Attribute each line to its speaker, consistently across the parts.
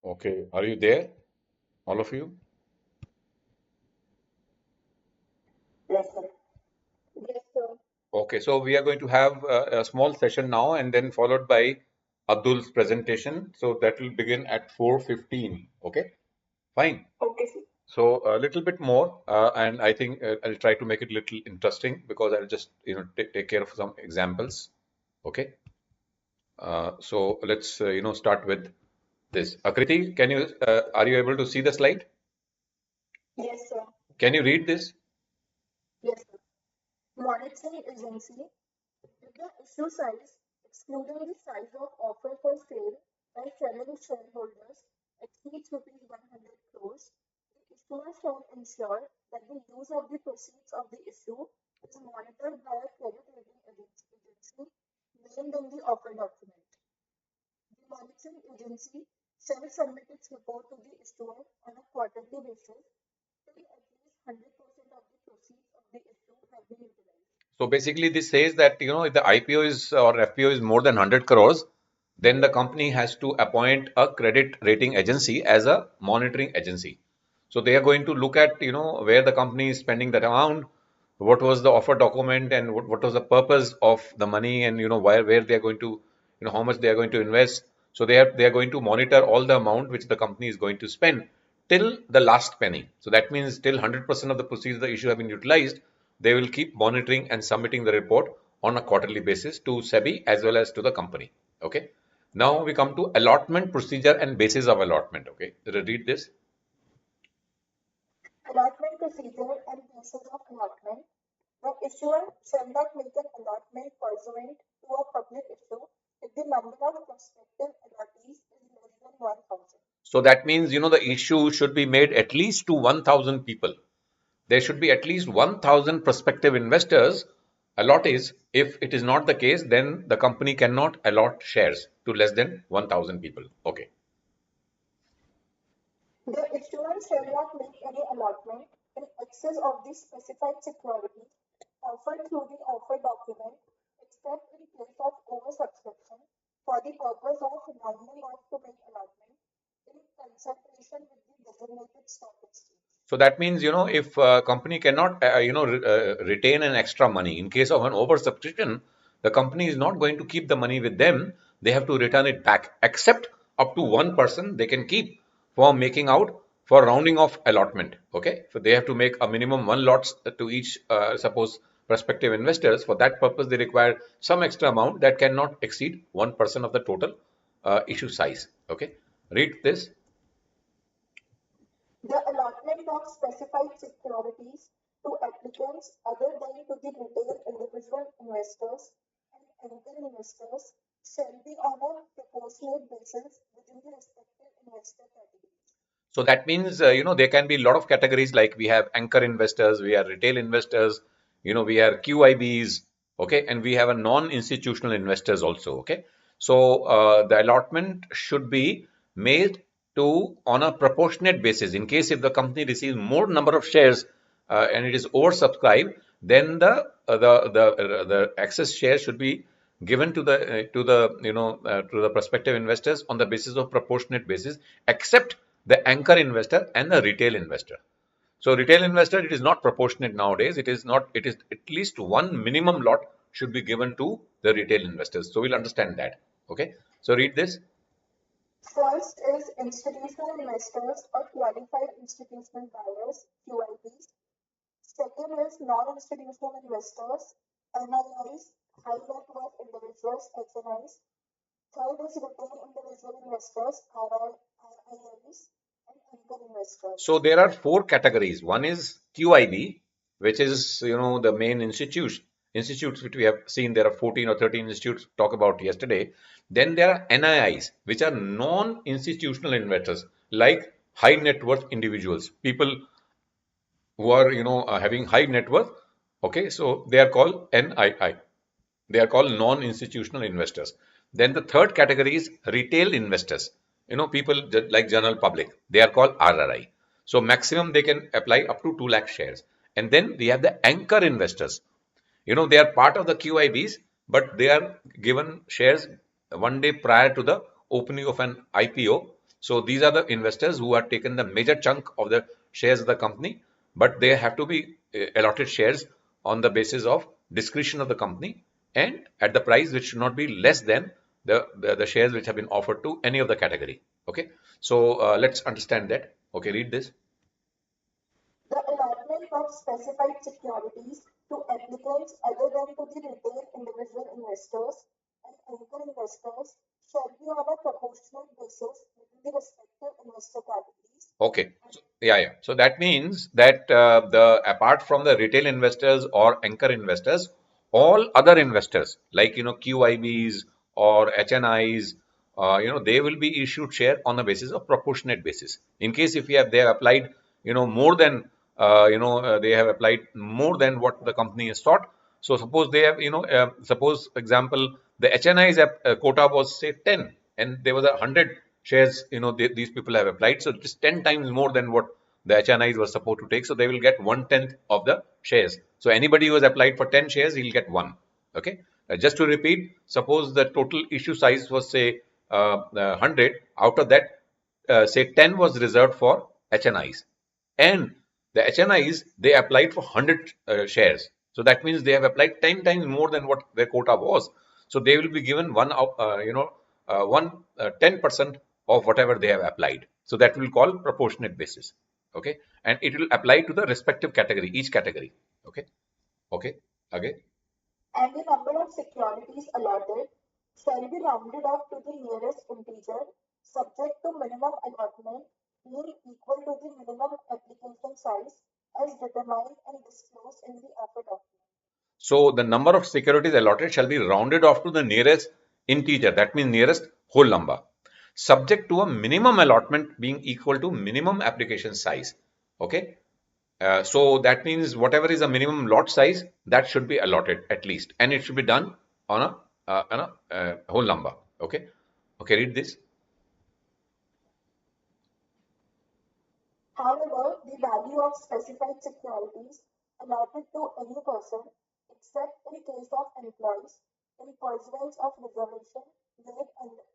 Speaker 1: Okay, are you there, all of you?
Speaker 2: Yes, sir. Yes, sir.
Speaker 1: Okay, so we are going to have a small session now and then followed by Abdul's presentation. So that will begin at 4:15. Okay, fine.
Speaker 2: Okay, sir.
Speaker 1: So a little bit more, and I think I'll try to make it a little interesting because I'll just take care of some examples. Okay, so let's start with this. Akriti, can you are you able to see the slide?
Speaker 2: Yes, sir.
Speaker 1: Can you read this?
Speaker 2: Yes, sir. Monetary agency, if the issue size, excluding the size of offer for sale by selling shareholders, exceeds rupees 100 crores, the issuer shall ensure that the use of the proceeds of the issue is monitored by a credit rating agency named in the offer document. The monitoring agency shall submit its report to the issuer on a quarterly basis till at least 100% of the proceeds of the issue have been utilized.
Speaker 1: So basically, this says that if the IPO is or FPO is more than 100 crores, then the company has to appoint a credit rating agency as a monitoring agency. So they are going to look at where the company is spending that amount, what was the offer document, and what was the purpose of the money, and where they are going to how much they are going to invest. So they are going to monitor all the amount which the company is going to spend till the last penny. So that means till 100% of the proceeds of the issue have been utilized, they will keep monitoring and submitting the report on a quarterly basis to SEBI as well as to the company. Okay. Now we come to allotment procedure and basis of allotment. Okay. Read this.
Speaker 2: Allotment procedure and basis of allotment. The issuer shall not make an allotment pursuant to a public issue if the number of prospective allottees is less than 1,000.
Speaker 1: So that means, the issue should be made at least to 1,000 people. There should be at least 1,000 prospective investors allottees. If it is not the case, then the company cannot allot shares to less than 1,000 people. Okay.
Speaker 2: The issuer shall not make any allotment in excess of the specified security offered through the offer document, except in case of oversubscription for the purpose of rounding off to make allotment in consultation with the designated stock exchange.
Speaker 1: So that means, if a company cannot, retain an extra money in case of an oversubscription, the company is not going to keep the money with them. They have to return it back, except up to one person they can keep for making out for rounding off allotment. Okay, so they have to make a minimum one lot to each, suppose prospective investors. For that purpose, they require some extra amount that cannot exceed 1% of the total issue size. Okay, read this.
Speaker 2: The allotment of specified securities to applicants other than to the retail individual investors and anchor investors shall be on a proportionate basis within the respective investor categories.
Speaker 1: So that means, there can be a lot of categories like we have anchor investors, we have retail investors, we have QIBs, okay, and we have a non-institutional investors also, okay. So the allotment should be made to on a proportionate basis. In case if the company receives more number of shares and it is oversubscribed, then the excess share should be given to the prospective investors on the basis of proportionate basis, except the anchor investor and the retail investor. So retail investor, it is not proportionate nowadays. It is not. It is at least one minimum lot should be given to the retail investors. So we'll understand that. Okay. So read this.
Speaker 2: First is institutional investors or qualified institutional buyers, QIBs. Second is non-institutional investors, NIIs, high net worth individuals, HNIs. Third is retail individual investors, RIIs, and anchor investors.
Speaker 1: So there are four categories. One is QIB, which is the main institutes which we have seen. There are 14 or 13 institutes talk about yesterday. Then there are NIIs, which are non-institutional investors, like high net worth individuals, people who are having high net worth. Okay, so they are called NII. They are called non-institutional investors. Then the third category is retail investors. People like general public. They are called RRI. So maximum they can apply up to 2 lakh shares. And then we have the anchor investors. They are part of the QIBs, but they are given shares one day prior to the opening of an IPO. So these are the investors who have taken the major chunk of the shares of the company, but they have to be allotted shares on the basis of discretion of the company and at the price which should not be less than the shares which have been offered to any of the category. Okay, so let's understand that. Okay, read this.
Speaker 2: The allotment of specified securities to applicants other than to the retail individual investors and anchor investors shall be on a proportional basis within the respective investor categories.
Speaker 1: Okay. So, yeah. So that means that the apart from the retail investors or anchor investors, all other investors like QIBs or HNIs, they will be issued share on the basis of proportionate basis. In case if they have applied, more than they have applied more than what the company has sought. So suppose they have, suppose example, the HNI's quota was say 10, and there was 100 shares, these people have applied. So it is 10 times more than what the HNIs were supposed to take. So they will get 1/10 of the shares. So anybody who has applied for 10 shares, he'll get one. Okay. Just to repeat, suppose the total issue size was say 100. Out of that, say 10 was reserved for HNIs, and the HNIs, they applied for 100 shares. So that means they have applied 10 times more than what their quota was. So they will be given 10% of whatever they have applied. So that will call proportionate basis. Okay, and it will apply to the respective category, each category. Okay, okay, again.
Speaker 2: And the number of securities allotted shall be rounded off to the nearest integer, subject to minimum allotment being equal to the minimum application size as determined and disclosed in the offer document.
Speaker 1: So the number of securities allotted shall be rounded off to the nearest integer, that means nearest whole number, subject to a minimum allotment being equal to minimum application size. Okay. So that means whatever is a minimum lot size, that should be allotted at least, and it should be done on a whole number. Okay. Okay, read this.
Speaker 2: However, the value of specified securities allotted to any person, except in case of employees, in pursuance of reservation made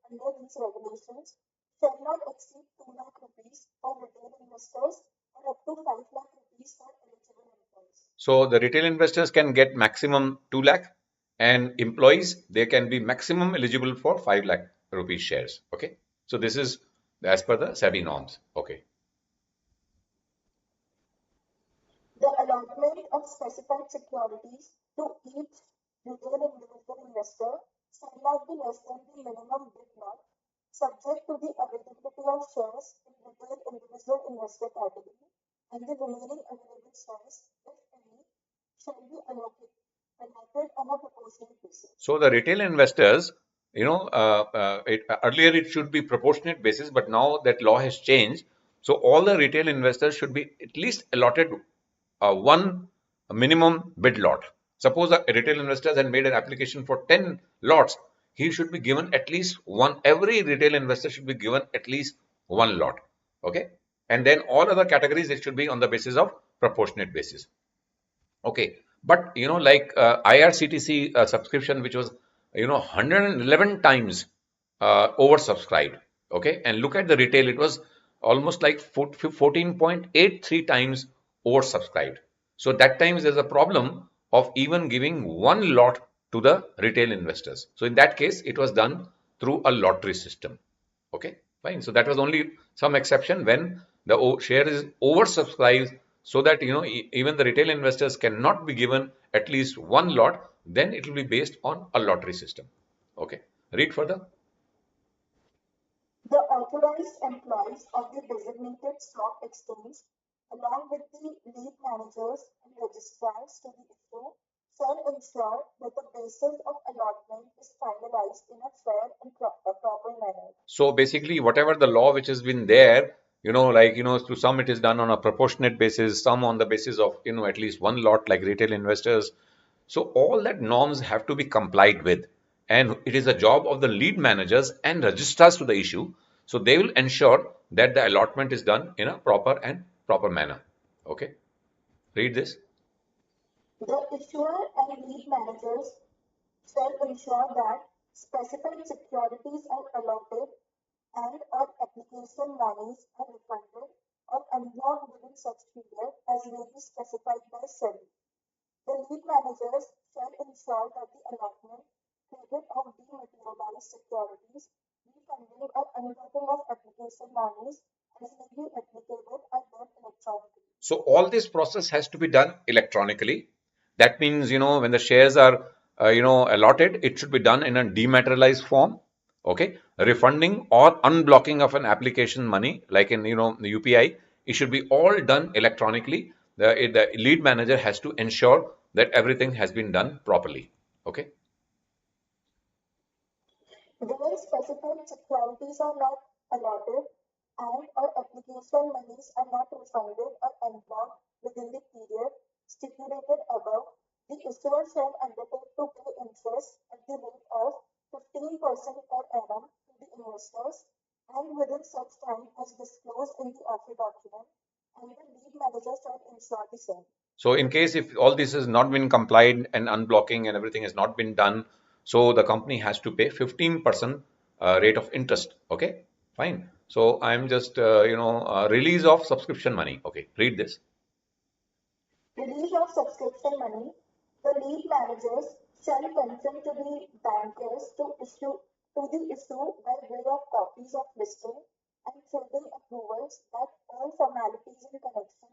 Speaker 2: under these regulations, shall not exceed 2 lakh rupees for retail investors and up to 5 lakh rupees for eligible employees.
Speaker 1: So the retail investors can get maximum 2 lakh, and employees, they can be maximum eligible for 5 lakh rupees shares. Okay. So this is as per the SEBI norms. Okay.
Speaker 2: The allotment of specified securities to each retail individual investor shall not be less than the minimum bid lot, subject to the availability of shares in retail individual investor category, and the remaining available shares, if any, shall be allotted on a proportionate basis.
Speaker 1: So the retail investors, earlier it should be proportionate basis, but now that law has changed. So all the retail investors should be at least allotted one minimum bid lot. Suppose a retail investor has made an application for 10 lots, he should be given at least one. Every retail investor should be given at least one lot. Okay, and then all other categories, it should be on the basis of proportionate basis. Okay, but like IRCTC subscription, which was 111 times oversubscribed. Okay, and look at the retail, it was almost like 14.83 times oversubscribed. So that times there's a problem of even giving one lot to the retail investors. So in that case, it was done through a lottery system. Okay, fine. So that was only some exception when the share is oversubscribed, so that even the retail investors cannot be given at least one lot. Then it will be based on a lottery system. Okay, read further.
Speaker 2: The authorized employees of the designated stock exchange, along with the lead managers and registrars to the issue, shall ensure that the basis of allotment is finalized in a fair and proper manner.
Speaker 1: So basically, whatever the law which has been there, like, to some it is done on a proportionate basis, some on the basis of, at least one lot, like retail investors. So all that norms have to be complied with. And it is a job of the lead managers and registrars to the issue. So they will ensure that the allotment is done in a proper manner. Okay. Read this.
Speaker 2: The issuer and lead managers shall ensure that specified securities are allotted and or application monies are refunded or unlocked within such period as may be specified by SEBI. The lead managers shall ensure that the allotment, credit of dematerialized securities, refunding or unlocking of application monies as may be applicable are done electronically.
Speaker 1: So all this process has to be done electronically. That means, when the shares are, allotted, it should be done in a dematerialized form. Okay, refunding or unblocking of an application money, like in, the UPI, it should be all done electronically. The lead manager has to ensure that everything has been done properly. Okay.
Speaker 2: Where specified securities are not allotted and or application monies are not refunded or unblocked within the period stipulated above, the issuer shall undertake to pay interest at the rate of 15% per annum to the investors and within such time as disclosed in the offer document, and the lead manager shall ensure the same.
Speaker 1: So in case if all this has not been complied and unblocking and everything has not been done, so the company has to pay 15% rate of interest. Okay, fine. So I'm just, release of subscription money. Okay, read this.
Speaker 2: Release of subscription money, the lead managers shall consent to the bankers to the issue by way of copies of listing and trading approvals that all formalities in connection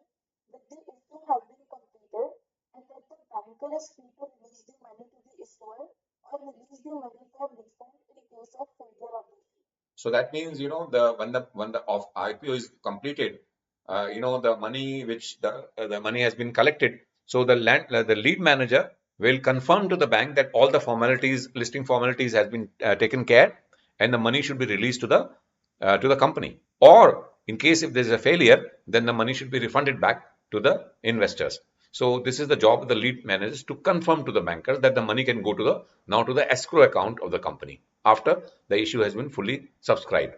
Speaker 2: with the issue have been completed and that the banker is free to release the money to the issuer or release the money for refund in case of failure of the issue.
Speaker 1: So that means, the of IPO is completed, the money which the money has been collected. So the lead manager will confirm to the bank that all the formalities, listing formalities, has been taken care, and the money should be released to the company. Or in case if there is a failure, then the money should be refunded back to the investors. So this is the job of the lead managers to confirm to the bankers that the money can go to the escrow account of the company after the issue has been fully subscribed.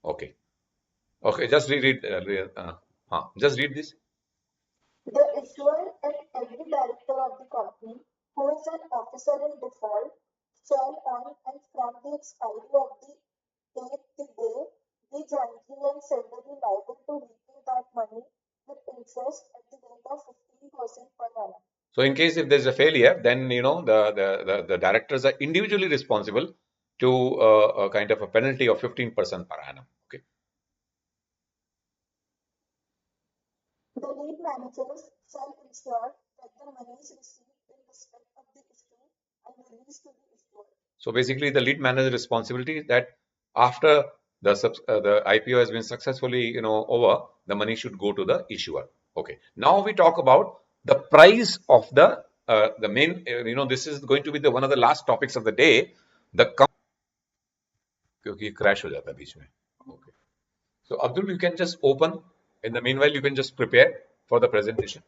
Speaker 1: Okay. Okay. Just read it. Just read this.
Speaker 2: The issuer and every director of the company who is an officer in default shall on and from the expiry of the day be jointly and severally liable to repay that money with interest at the rate of 15% per annum.
Speaker 1: So in case if there is a failure, then the directors are individually responsible to a kind of a penalty of 15% per annum. Okay.
Speaker 2: The lead managers shall ensure that the monies received in respect of the issue are released to the issuer.
Speaker 1: So basically, the lead manager responsibility is that after the IPO has been successfully over, the money should go to the issuer. Okay. Now we talk about the price of the main. This is going to be the one of the last topics of the day. The क्योंकि crash हो जाता है बीच में. Okay. So Abdul, you can just open. In the meanwhile, you can just prepare for the presentation.